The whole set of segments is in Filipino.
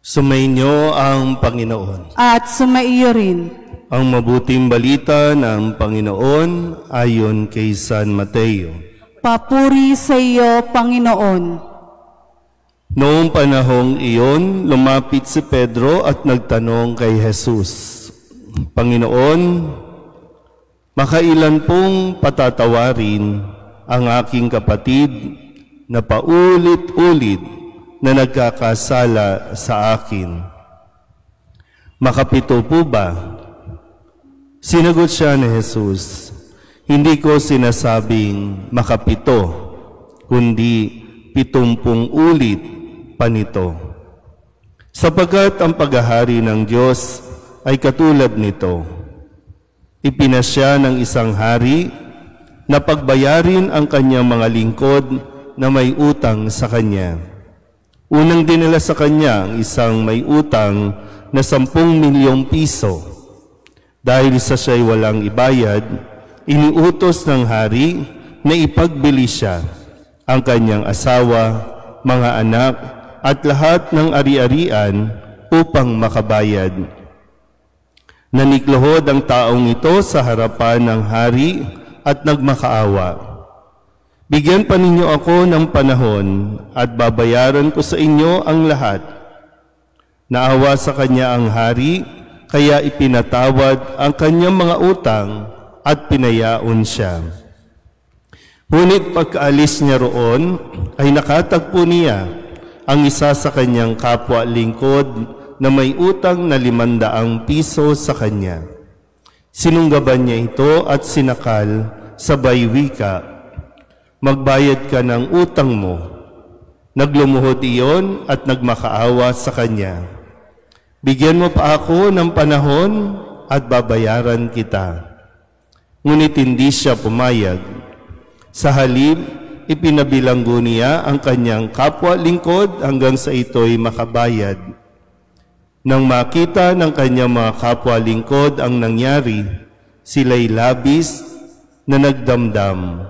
Sumainyo ang Panginoon. At sumaiyo rin. Ang mabuting balita ng Panginoon ayon kay San Mateo. Papuri sa iyo, Panginoon. Noong panahong iyon, lumapit si Pedro at nagtanong kay Jesus, Panginoon, makailan pong patatawarin ang aking kapatid na paulit-ulit na nagkakasala sa akin? Makapito po ba? Sinagot siya ni Jesus, hindi ko sinasabing makapito, kundi 70 ulit pa nito. Sapagkat ang paghahari ng Diyos ay katulad nito. Ipinasya ng isang hari na pagbayarin ang kanyang mga lingkod na may utang sa kanya. Unang dinala sa kanya ang isang may utang na 10 milyong piso. Dahil sa siya'y walang ibayad, iniutos ng hari na ipagbili siya ang kanyang asawa, mga anak, at lahat ng ari-arian upang makabayad. Nanikluhod ang taong ito sa harapan ng hari at nagmakaawa. Bigyan pa ninyo ako ng panahon at babayaran ko sa inyo ang lahat. Naawa sa kanya ang hari, kaya ipinatawad ang kanyang mga utang at pinayaon siya. Ngunit pagkaalis niya roon, ay nakatagpo niya ang isa sa kanyang kapwa lingkod na may utang na 500 piso sa kanya. Sinunggaban niya ito at sinakal, sabay wika, magbayad ka ng utang mo. Naglumuhod iyon at nagmakaawa sa kanya. Bigyan mo pa ako ng panahon at babayaran kita. Ngunit hindi siya pumayag. Sa halip, ipinabilanggo niya ang kanyang kapwa lingkod hanggang sa ito'y makabayad. Nang makita ng kanyang mga kapwa lingkod ang nangyari, sila'y labis na nagdamdam.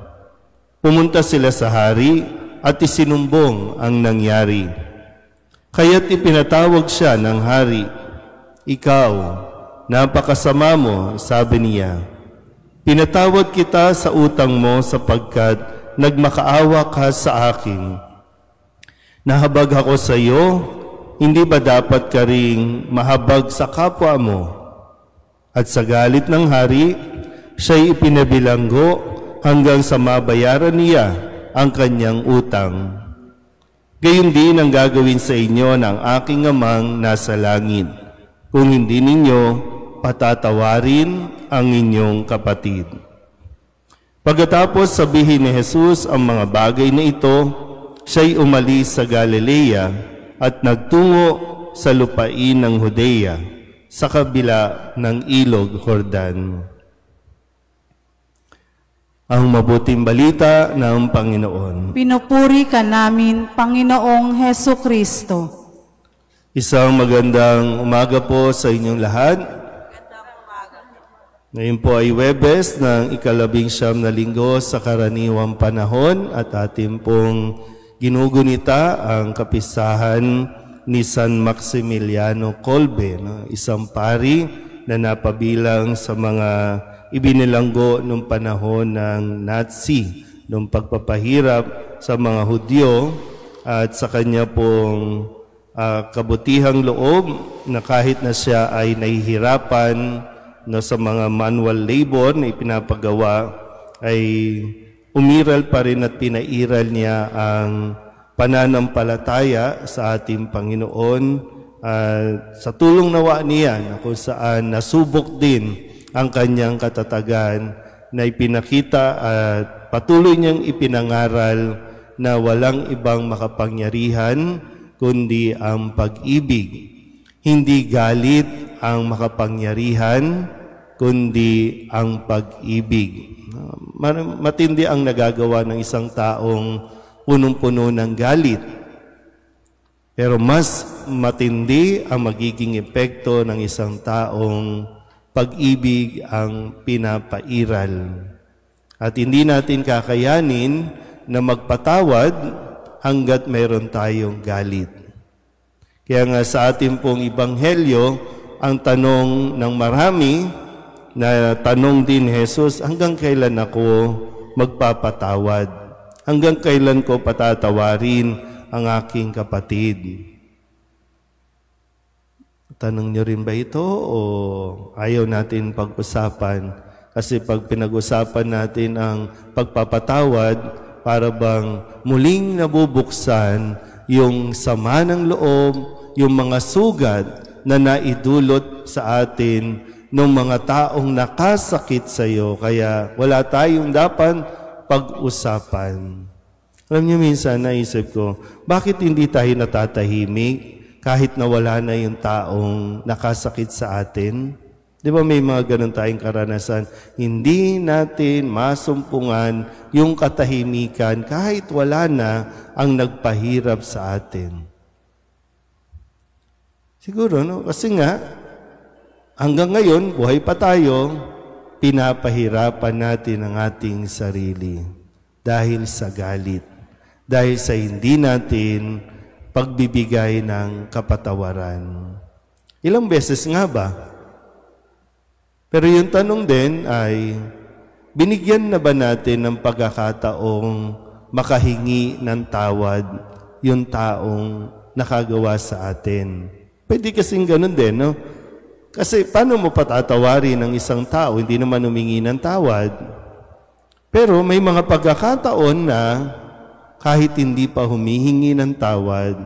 Pumunta sila sa hari at isinumbong ang nangyari. Kaya't ipinatawag siya ng hari. Ikaw, napakasama mo, sabi niya. Pinatawad kita sa utang mo sapagkat nagmakaawa ka sa akin. Nahabag ako sa iyo, hindi ba dapat ka ring mahabag sa kapwa mo? At sa galit ng hari, siya'y ipinabilanggo hanggang sa mabayaran niya ang kanyang utang. Gayon din ang gagawin sa inyo ng aking amang nasa langit, kung hindi ninyo patatawarin ang inyong kapatid. Pagkatapos sabihin ni Jesus ang mga bagay na ito, siya'y umalis sa Galilea at nagtungo sa lupain ng Judea, sa kabila ng ilog Jordan. Ang mabuting balita ng Panginoon. Pinupuri ka namin, Panginoong Hesukristo. Isang magandang umaga po sa inyong lahat. Ngayon po ay Huwebes ng 19 na linggo sa karaniwang panahon at ating pong ginugunita ang kapistahan ni San Maximiliano Kolbe, isang pari na napabilang sa mga ibinilanggo noong panahon ng Nazi, noong pagpapahirap sa mga Hudyo, at sa kanya pong kabutihang loob na kahit na siya ay nahihirapan sa mga manual labor na ipinapagawa, ay umiral pa rin at pinairal niya ang pananampalataya sa ating Panginoon sa tulong nawa niya na kung saan nasubok din ang kanyang katatagan na ipinakita at patuloy niyang ipinangaral na walang ibang makapangyarihan kundi ang pag-ibig. Hindi galit ang makapangyarihan kundi ang pag-ibig. Matindi ang nagagawa ng isang taong punong-puno ng galit. Pero mas matindi ang magiging epekto ng isang taong pag-ibig ang pinapairal. At hindi natin kakayanin na magpatawad hanggat meron tayong galit. Kaya nga sa ating pong Ebanghelyo, ang tanong ng marami, na tanong din Jesus, hanggang kailan ako magpapatawad? Hanggang kailan ko patatawarin ang aking kapatid? Tanong nyo rin ba ito o ayaw natin pag-usapan? Kasi pag pinag-usapan natin ang pagpapatawad, para bang muling nabubuksan yung sama ng loob, yung mga sugat na naidulot sa atin ng mga taong nakasakit sa iyo. Kaya wala tayong dapat pag-usapan. Alam niyo, minsan naisip ko, bakit hindi tayo natatahimik kahit na wala na yung taong nakasakit sa atin? Di ba may mga ganun tayong karanasan? Hindi natin masumpungan yung katahimikan kahit wala na ang nagpahirap sa atin. Siguro, no? Kasi nga, hanggang ngayon, buhay pa tayo, pinapahirapan natin ang ating sarili dahil sa galit, dahil sa hindi natin pagbibigay ng kapatawaran. Ilang beses nga ba? Pero yung tanong din ay, binigyan na ba natin ng pagkakataong makahingi ng tawad yung taong nakagawa sa atin? Pwede kasing ganun din, no? Kasi paano mo patatawarin ng isang tao, hindi naman humingi ng tawad? Pero may mga pagkakataon na kahit hindi pa humihingi ng tawad,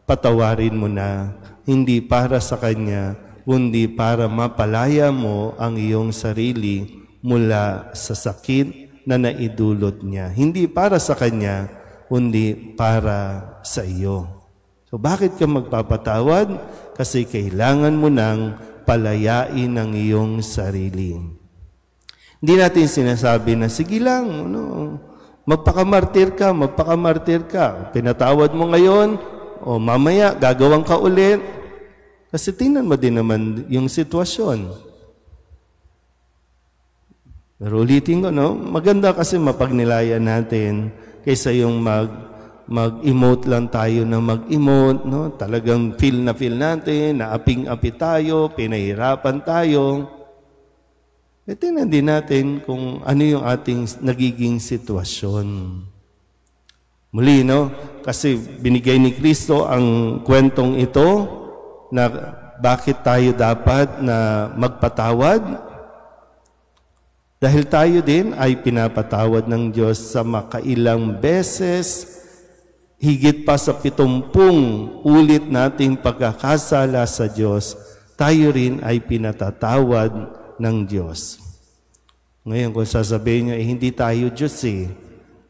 patawarin mo na, hindi para sa kanya, kundi para mapalaya mo ang iyong sarili mula sa sakit na naidulot niya. Hindi para sa kanya, kundi para sa iyo. So bakit ka magpapatawad? Kasi kailangan mo nang palayain ang iyong sarili. Hindi natin sinasabi na, sige lang, magpakamartir ka. Pinatawad mo ngayon, o mamaya, gagawin ka ulit. Kasi tingnan mo din naman yung sitwasyon. Pero ulitin ko, maganda kasi mapagnilayan natin kaysa yung mag-emote lang tayo na mag-emote, Talagang feel natin, naaping-api tayo, pinahirapan tayo. Tingnan din natin kung ano yung ating nagiging sitwasyon. Muli, kasi binigay ni Kristo ang kwentong ito na bakit tayo dapat na magpatawad. Dahil tayo din ay pinapatawad ng Diyos sa makailang beses, higit pa sa 70 ulit nating pagkakasala sa Diyos, tayo rin ay pinatatawad ng Diyos. Ngayon, kung sasabihin nyo, hindi tayo Diyos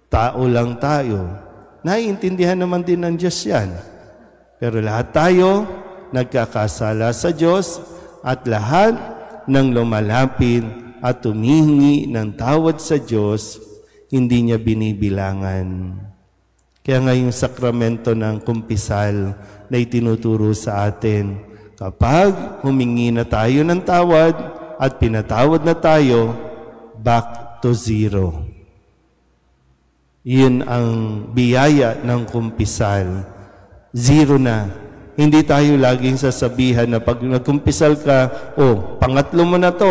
tao lang tayo. Naiintindihan naman din ng Diyos yan. Pero lahat tayo nagkakasala sa Diyos at lahat ng lumalapit at tumihingi ng tawad sa Diyos, hindi niya binibilangan. Kaya nga yung sakramento ng kumpisal na itinuturo sa atin, kapag humingi na tayo ng tawad at pinatawad na tayo, back to zero. Yun ang biyaya ng kumpisal. Zero na. Hindi tayo laging sasabihan na pag nagkumpisal ka, pangatlo mo na to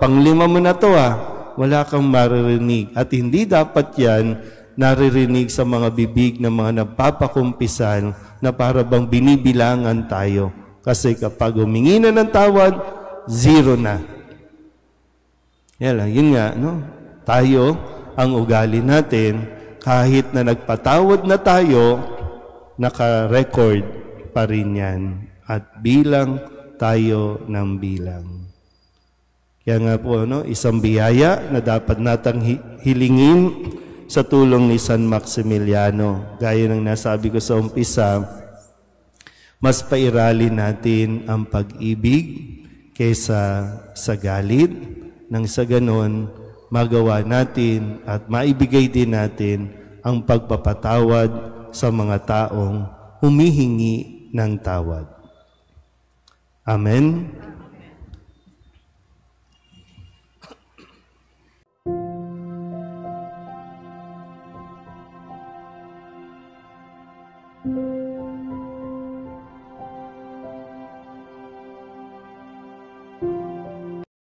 panglima mo na to wala kang maririnig. At hindi dapat yan naririnig sa mga bibig ng mga nagpapakumpisal na para bang binibilangan tayo. Kasi kapag humingi na ng tawad, zero na. Yun nga, tayo, ang ugali natin, kahit na nagpatawad na tayo, naka-record pa rin yan. At bilang tayo ng bilang. Kaya nga po, isang biyaya na dapat natang hilingin sa tulong ni San Maximiliano. Gaya ng nasabi ko sa umpisa, mas pairalin natin ang pag-ibig kaysa sa galit. Nang sa ganon, magawa natin at maibigay din natin ang pagpapatawad sa mga taong humihingi ng tawad. Amen.